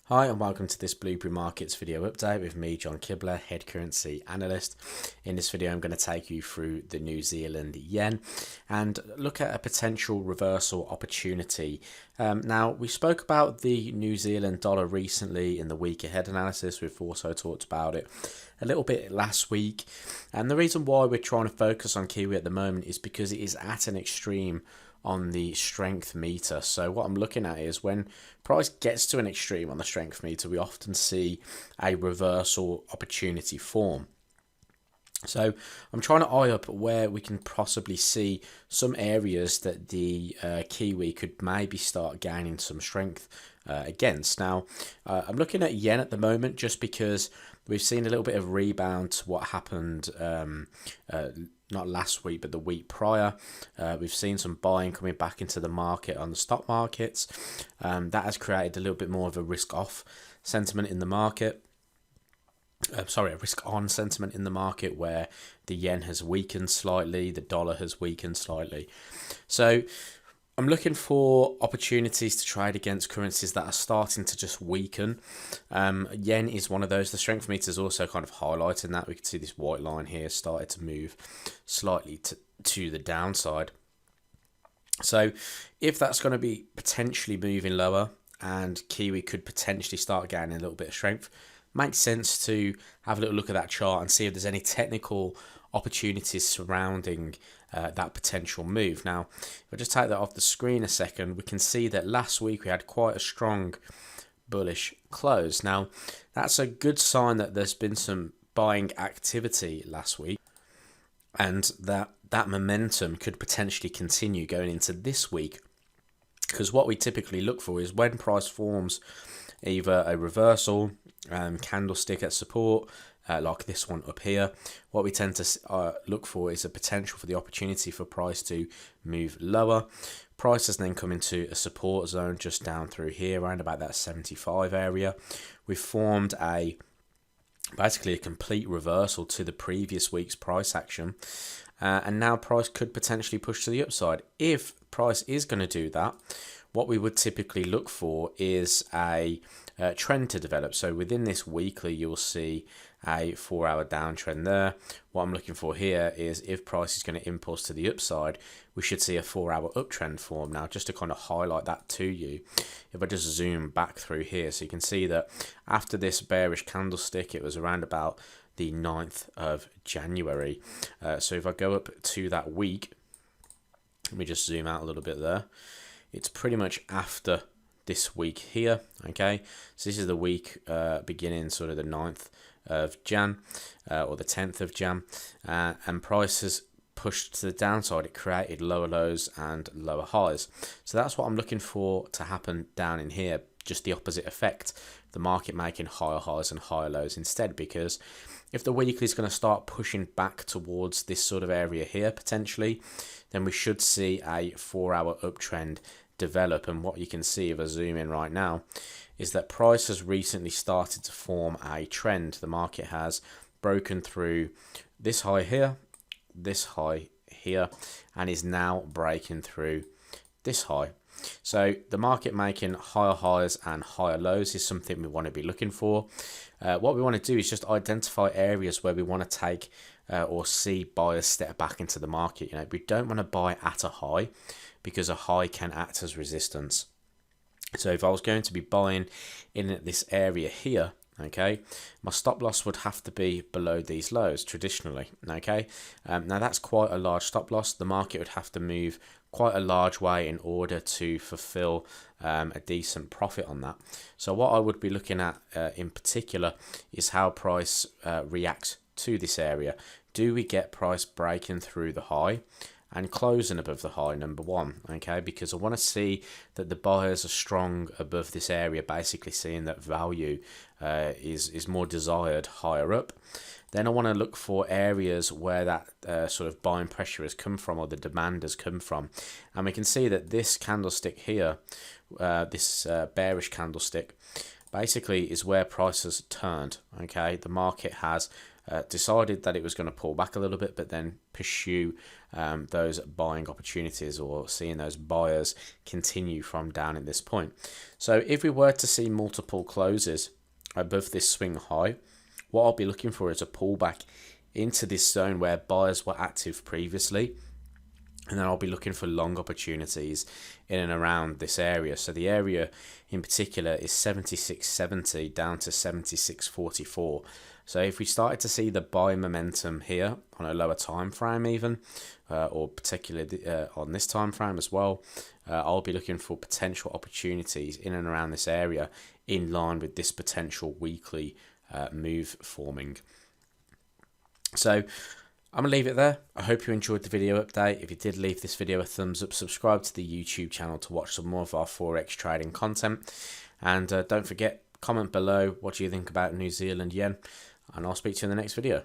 Hi and welcome to this Blueberry Markets video update with me, John Kibler, Head Currency Analyst. In this video I'm going to take you through the New Zealand yen and look at a potential reversal opportunity. Now we spoke about the New Zealand dollar recently in the week ahead analysis. We've also talked about it a little bit last week, and the reason why we're trying to focus on Kiwi at the moment is because it is at an extreme on the strength meter. So what I'm looking at is when price gets to an extreme on the strength meter, we often see a reversal opportunity form. So I'm trying to eye up where we can possibly see some areas that the Kiwi could maybe start gaining some strength against. Now, I'm looking at yen at the moment just because we've seen a little bit of rebound to what happened not last week, but the week prior. We've seen some buying coming back into the market on the stock markets. That has created a little bit more of a risk-off sentiment in the market. A risk-on sentiment in the market where the yen has weakened slightly, the dollar has weakened slightly. So I'm looking for opportunities to trade against currencies that are starting to just weaken. Yen is one of those. The strength meter is also kind of highlighting that. We can see this white line here started to move slightly to the downside. So if that's going to be potentially moving lower and Kiwi could potentially start gaining a little bit of strength, makes sense to have a little look at that chart and see if there's any technical opportunities surrounding that potential move. Now, if I just take that off the screen a second, we can see that last week we had quite a strong bullish close. Now, that's a good sign that there's been some buying activity last week and that momentum could potentially continue going into this week. Because what we typically look for is when price forms either a reversal candlestick at support, like this one up here, what we tend to look for is a potential for the opportunity for price to move lower. Price has then come into a support zone just down through here, around about that 75 area. We've formed basically a complete reversal to the previous week's price action, and now price could potentially push to the upside. If price is going to do that, what we would typically look for is a trend to develop. So within this weekly, you'll see a 4-hour downtrend there. What I'm looking for here is if price is going to impulse to the upside, we should see a 4-hour uptrend form. Now, just to kind of highlight that to you, if I just zoom back through here, so you can see that after this bearish candlestick, it was around about the 9th of January. So if I go up to that week, let me just zoom out a little bit there. It's pretty much after this week here, okay? So this is the week beginning sort of the 9th of Jan or the 10th of Jan, and price has pushed to the downside. It created lower lows and lower highs. So that's what I'm looking for to happen down in here, just the opposite effect, the market making higher highs and higher lows instead, because if the weekly is going to start pushing back towards this sort of area here potentially, then we should see a 4-hour uptrend develop. And what you can see if I zoom in right now is that price has recently started to form a trend. The market has broken through this high here, and is now breaking through this high. So the market making higher highs and higher lows is something we want to be looking for. What we want to do is just identify areas where we want to take or see buyers step back into the market. You know, we don't want to buy at a high because a high can act as resistance. So if I was going to be buying in this area here, okay, my stop loss would have to be below these lows traditionally, okay. Now that's quite a large stop loss. The market would have to move quite a large way in order to fulfill a decent profit on that. So what I would be looking at in particular is how price reacts to this area. Do we get price breaking through the high and closing above the high, number one, okay, because I want to see that the buyers are strong above this area, basically seeing that value is more desired higher up. Then I want to look for areas where that sort of buying pressure has come from, or the demand has come from. And we can see that this candlestick here, this bearish candlestick, basically is where price has turned, okay. The market has decided that it was going to pull back a little bit, but then pursue those buying opportunities, or seeing those buyers continue from down at this point. So if we were to see multiple closes above this swing high, what I'll be looking for is a pullback into this zone where buyers were active previously, and then I'll be looking for long opportunities in and around this area. So the area in particular is 76.70 down to 76.44. So if we started to see the buy momentum here on a lower time frame even, or particularly on this time frame as well, I'll be looking for potential opportunities in and around this area in line with this potential weekly move forming. So I'm going to leave it there. I hope you enjoyed the video update. If you did, leave this video a thumbs up, subscribe to the YouTube channel to watch some more of our Forex trading content, and don't forget, comment below what you think about New Zealand yen, and I'll speak to you in the next video.